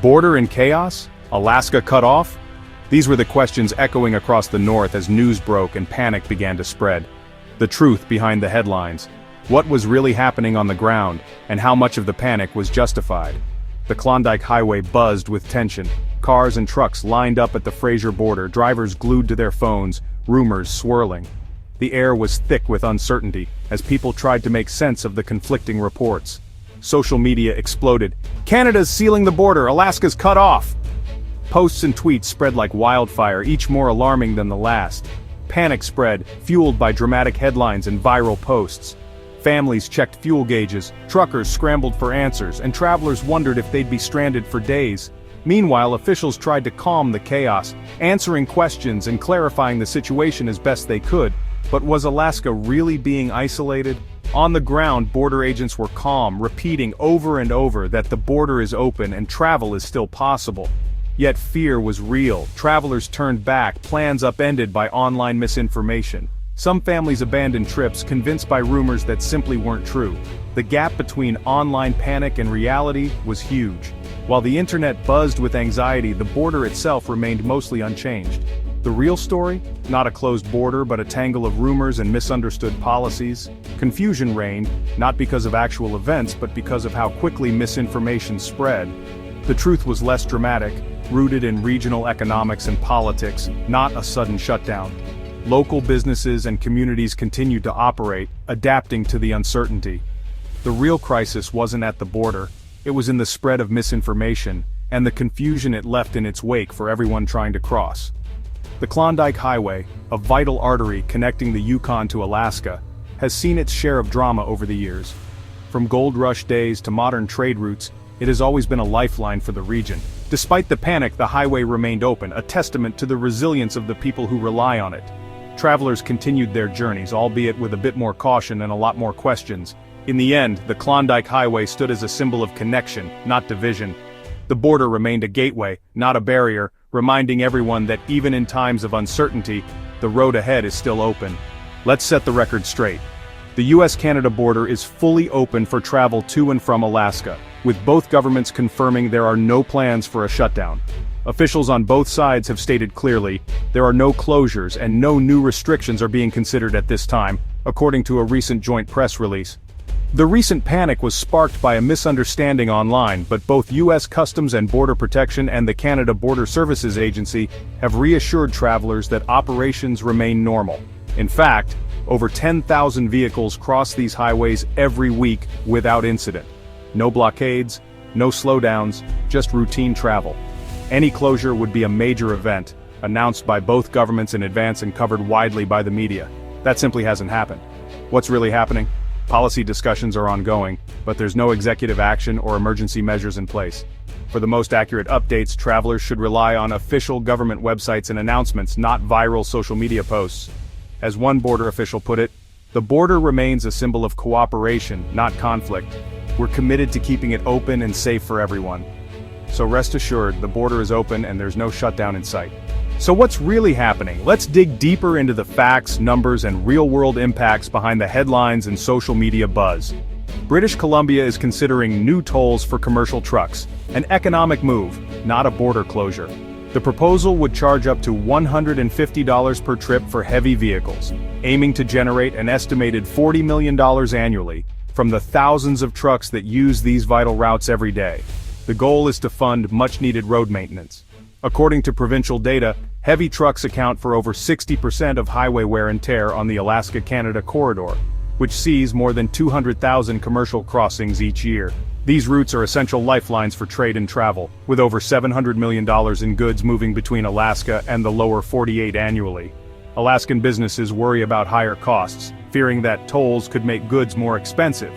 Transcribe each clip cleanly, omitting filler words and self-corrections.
Border in chaos? Alaska cut off? These were the questions echoing across the north as news broke and panic began to spread. The truth behind the headlines. What was really happening on the ground, and how much of the panic was justified? The Klondike highway buzzed with tension. Cars and trucks lined up at the Fraser border, drivers glued to their phones, rumors swirling. The air was thick with uncertainty, as people tried to make sense of the conflicting reports. Social media exploded. "Canada's sealing the border, Alaska's cut off!" Posts and tweets spread like wildfire, each more alarming than the last. Panic spread, fueled by dramatic headlines and viral posts. Families checked fuel gauges, truckers scrambled for answers, and travelers wondered if they'd be stranded for days. Meanwhile, officials tried to calm the chaos, answering questions and clarifying the situation as best they could. But was Alaska really being isolated? On the ground, border agents were calm, repeating over and over that the border is open and travel is still possible. Yet fear was real. Travelers turned back, plans upended by online misinformation. Some families abandoned trips, convinced by rumors that simply weren't true. The gap between online panic and reality was huge. While the internet buzzed with anxiety, the border itself remained mostly unchanged. The real story? Not a closed border, but a tangle of rumors and misunderstood policies. Confusion reigned, not because of actual events, but because of how quickly misinformation spread. The truth was less dramatic, rooted in regional economics and politics, not a sudden shutdown. Local businesses and communities continued to operate, adapting to the uncertainty. The real crisis wasn't at the border, it was in the spread of misinformation, and the confusion it left in its wake for everyone trying to cross. The Klondike Highway, a vital artery connecting the Yukon to Alaska, has seen its share of drama over the years. From gold rush days to modern trade routes, it has always been a lifeline for the region. Despite the panic, the highway remained open, a testament to the resilience of the people who rely on it. Travelers continued their journeys, albeit with a bit more caution and a lot more questions. In the end, the Klondike Highway stood as a symbol of connection, not division. The border remained a gateway, not a barrier, reminding everyone that even in times of uncertainty, the road ahead is still open. Let's set the record straight. The U.S.-Canada border is fully open for travel to and from Alaska, with both governments confirming there are no plans for a shutdown. Officials on both sides have stated clearly, there are no closures and no new restrictions are being considered at this time, according to a recent joint press release. The recent panic was sparked by a misunderstanding online, but both U.S. Customs and Border Protection and the Canada Border Services Agency have reassured travelers that operations remain normal. In fact, over 10,000 vehicles cross these highways every week without incident. No blockades, no slowdowns, just routine travel. Any closure would be a major event, announced by both governments in advance and covered widely by the media. That simply hasn't happened. What's really happening? Policy discussions are ongoing, but there's no executive action or emergency measures in place. For the most accurate updates, travelers should rely on official government websites and announcements, not viral social media posts. As one border official put it, the border remains a symbol of cooperation, not conflict. We're committed to keeping it open and safe for everyone. So rest assured, the border is open and there's no shutdown in sight. So what's really happening? Let's dig deeper into the facts, numbers, and real-world impacts behind the headlines and social media buzz. British Columbia is considering new tolls for commercial trucks, an economic move, not a border closure. The proposal would charge up to $150 per trip for heavy vehicles, aiming to generate an estimated $40 million annually from the thousands of trucks that use these vital routes every day. The goal is to fund much-needed road maintenance. According to provincial data, heavy trucks account for over 60% of highway wear and tear on the Alaska-Canada corridor, which sees more than 200,000 commercial crossings each year. These routes are essential lifelines for trade and travel, with over $700 million in goods moving between Alaska and the lower 48 annually. Alaskan businesses worry about higher costs, fearing that tolls could make goods more expensive.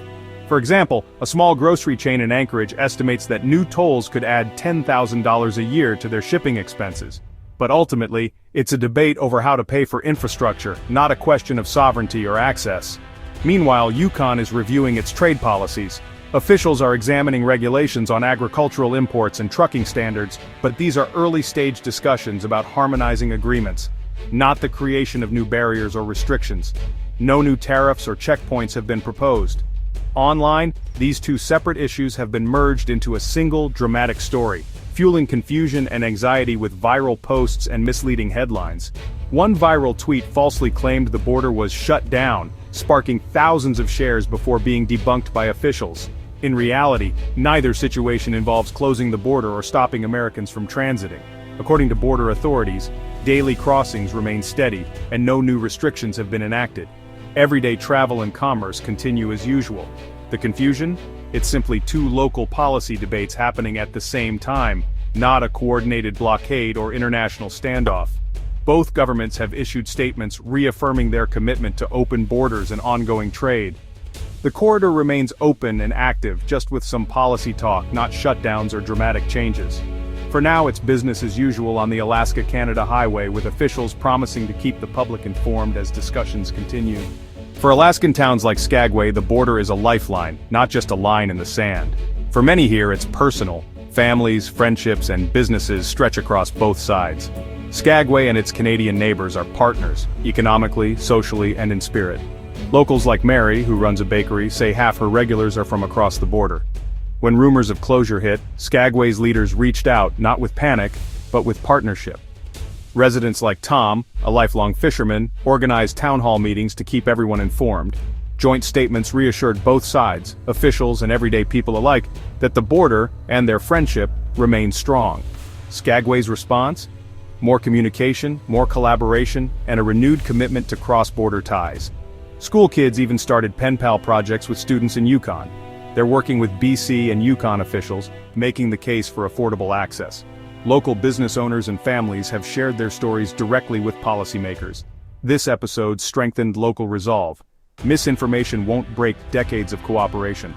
For example, a small grocery chain in Anchorage estimates that new tolls could add $10,000 a year to their shipping expenses. But ultimately, it's a debate over how to pay for infrastructure, not a question of sovereignty or access. Meanwhile, Yukon is reviewing its trade policies. Officials are examining regulations on agricultural imports and trucking standards, but these are early-stage discussions about harmonizing agreements, not the creation of new barriers or restrictions. No new tariffs or checkpoints have been proposed. Online, these two separate issues have been merged into a single dramatic story. fueling confusion and anxiety with viral posts and misleading headlines. One viral tweet falsely claimed the border was shut down, sparking thousands of shares before being debunked by officials. In reality, neither situation involves closing the border or stopping Americans from transiting. According to border authorities, daily crossings remain steady, and no new restrictions have been enacted. Everyday travel and commerce continue as usual. The confusion? It's simply two local policy debates happening at the same time, not a coordinated blockade or international standoff. Both governments have issued statements reaffirming their commitment to open borders and ongoing trade. The corridor remains open and active, just with some policy talk, not shutdowns or dramatic changes. For now, it's business as usual on the Alaska-Canada highway, with officials promising to keep the public informed as discussions continue. For Alaskan towns like Skagway, the border is a lifeline, not just a line in the sand. For many here, it's personal. Families, friendships, and businesses stretch across both sides. Skagway and its Canadian neighbors are partners, economically, socially, and in spirit. Locals like Mary, who runs a bakery, say half her regulars are from across the border. When rumors of closure hit, Skagway's leaders reached out, not with panic, but with partnership. Residents like Tom, a lifelong fisherman, organized town hall meetings to keep everyone informed. Joint statements reassured both sides, officials and everyday people alike, that the border and their friendship remain strong. Skagway's response? More communication, more collaboration, and a renewed commitment to cross-border ties. School kids even started pen pal projects with students in Yukon. They're working with BC and Yukon officials, making the case for affordable access. Local business owners and families have shared their stories directly with policymakers. This episode strengthened local resolve. Misinformation won't break decades of cooperation.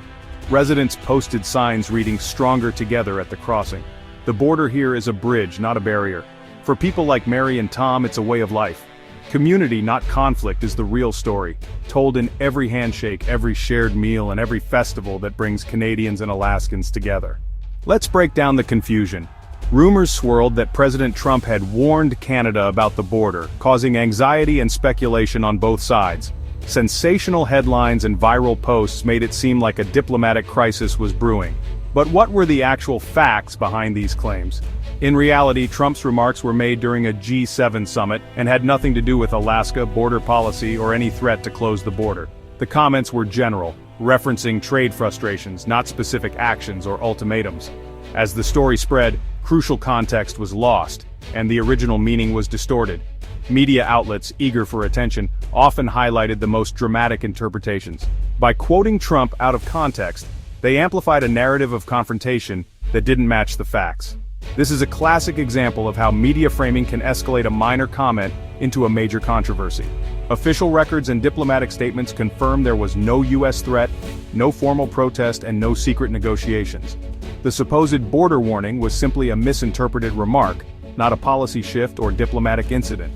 Residents posted signs reading "Stronger Together" at the crossing. The border here is a bridge, not a barrier. For people like Mary and Tom, it's a way of life. Community, not conflict, is the real story, told in every handshake, every shared meal, and every festival that brings Canadians and Alaskans together. Let's break down the confusion. Rumors swirled that President Trump had warned Canada about the border, causing anxiety and speculation on both sides. Sensational headlines and viral posts made it seem like a diplomatic crisis was brewing. But what were the actual facts behind these claims? In reality, Trump's remarks were made during a G7 summit and had nothing to do with Alaska, border policy, or any threat to close the border. The comments were general, referencing trade frustrations, not specific actions or ultimatums. As the story spread, crucial context was lost, and the original meaning was distorted. Media outlets, eager for attention, often highlighted the most dramatic interpretations. By quoting Trump out of context, they amplified a narrative of confrontation that didn't match the facts. This is a classic example of how media framing can escalate a minor comment into a major controversy. Official records and diplomatic statements confirm there was no U.S. threat, no formal protest, and no secret negotiations. The supposed border warning was simply a misinterpreted remark, not a policy shift or diplomatic incident.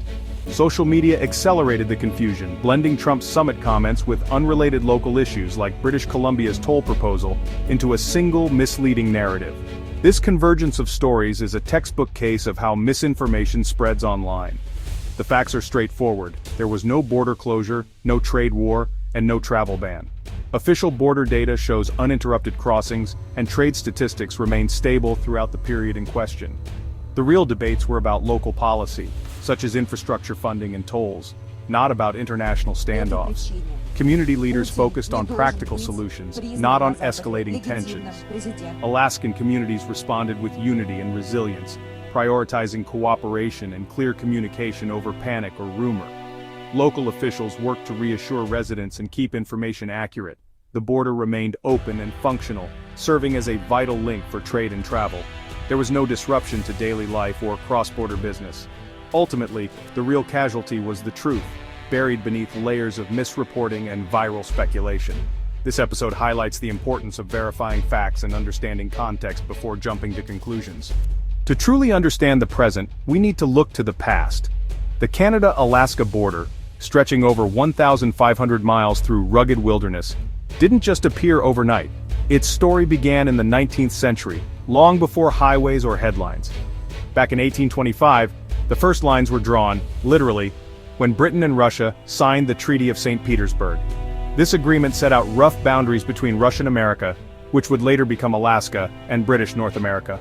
Social media accelerated the confusion, blending Trump's summit comments with unrelated local issues like British Columbia's toll proposal into a single misleading narrative. This convergence of stories is a textbook case of how misinformation spreads online. The facts are straightforward. There was no border closure, no trade war, and no travel ban. Official border data shows uninterrupted crossings, and trade statistics remained stable throughout the period in question. The real debates were about local policy, such as infrastructure funding and tolls, not about international standoffs. Community leaders focused on practical solutions, not on escalating tensions. Alaskan communities responded with unity and resilience, prioritizing cooperation and clear communication over panic or rumor. Local officials worked to reassure residents and keep information accurate. The border remained open and functional, serving as a vital link for trade and travel. There was no disruption to daily life or cross-border business. Ultimately, the real casualty was the truth, buried beneath layers of misreporting and viral speculation. This episode highlights the importance of verifying facts and understanding context before jumping to conclusions. To truly understand the present, we need to look to the past. The Canada-Alaska border, stretching over 1,500 miles through rugged wilderness, didn't just appear overnight. Its story began in the 19th century, long before highways or headlines. Back in 1825, the first lines were drawn, literally, when Britain and Russia signed the Treaty of St. Petersburg. This agreement set out rough boundaries between Russian America, which would later become Alaska, and British North America.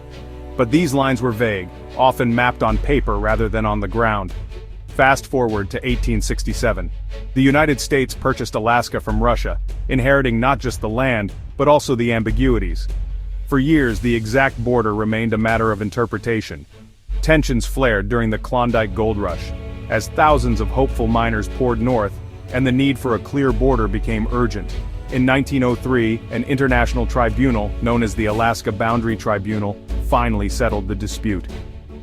But these lines were vague, often mapped on paper rather than on the ground. Fast forward to 1867. The United States purchased Alaska from Russia, inheriting not just the land, but also the ambiguities. For years, the exact border remained a matter of interpretation. Tensions flared during the Klondike gold rush, as thousands of hopeful miners poured north, and the need for a clear border became urgent. In 1903, an international tribunal, known as the Alaska Boundary Tribunal, finally settled the dispute.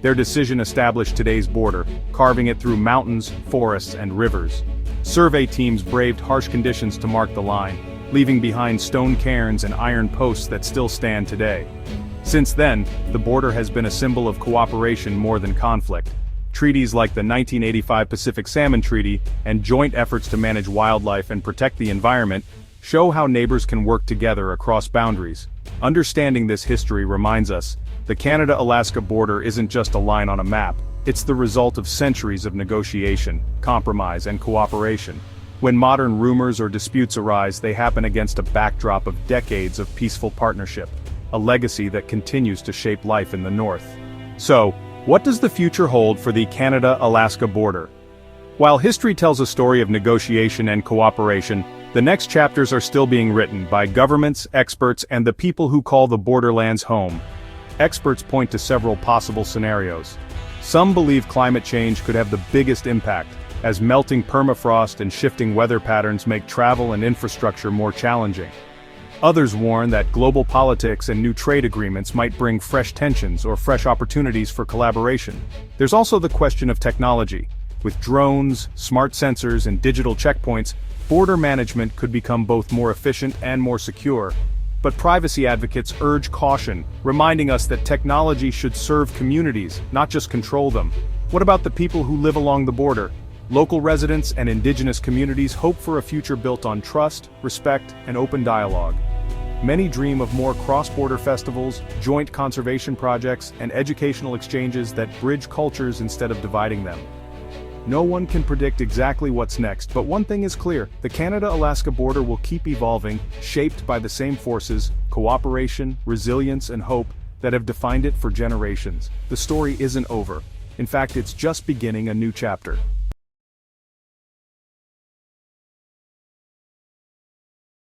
Their decision established today's border, carving it through mountains, forests, and rivers. Survey teams braved harsh conditions to mark the line, leaving behind stone cairns and iron posts that still stand today. Since then, the border has been a symbol of cooperation more than conflict. Treaties like the 1985 Pacific Salmon Treaty and joint efforts to manage wildlife and protect the environment show how neighbors can work together across boundaries. Understanding this history reminds us, the Canada-Alaska border isn't just a line on a map, it's the result of centuries of negotiation, compromise, and cooperation. When modern rumors or disputes arise, they happen against a backdrop of decades of peaceful partnership, a legacy that continues to shape life in the North. So, what does the future hold for the Canada-Alaska border? While history tells a story of negotiation and cooperation, the next chapters are still being written by governments, experts, and the people who call the borderlands home. Experts point to several possible scenarios. Some believe climate change could have the biggest impact, as melting permafrost and shifting weather patterns make travel and infrastructure more challenging. Others warn that global politics and new trade agreements might bring fresh tensions or fresh opportunities for collaboration. There's also the question of technology. With drones, smart sensors, and digital checkpoints, border management could become both more efficient and more secure. But privacy advocates urge caution, reminding us that technology should serve communities, not just control them. What about the people who live along the border? Local residents and indigenous communities hope for a future built on trust, respect, and open dialogue. Many dream of more cross-border festivals, joint conservation projects, and educational exchanges that bridge cultures instead of dividing them. No one can predict exactly what's next, but one thing is clear, the Canada-Alaska border will keep evolving, shaped by the same forces, cooperation, resilience, and hope, that have defined it for generations. The story isn't over. In fact, it's just beginning a new chapter.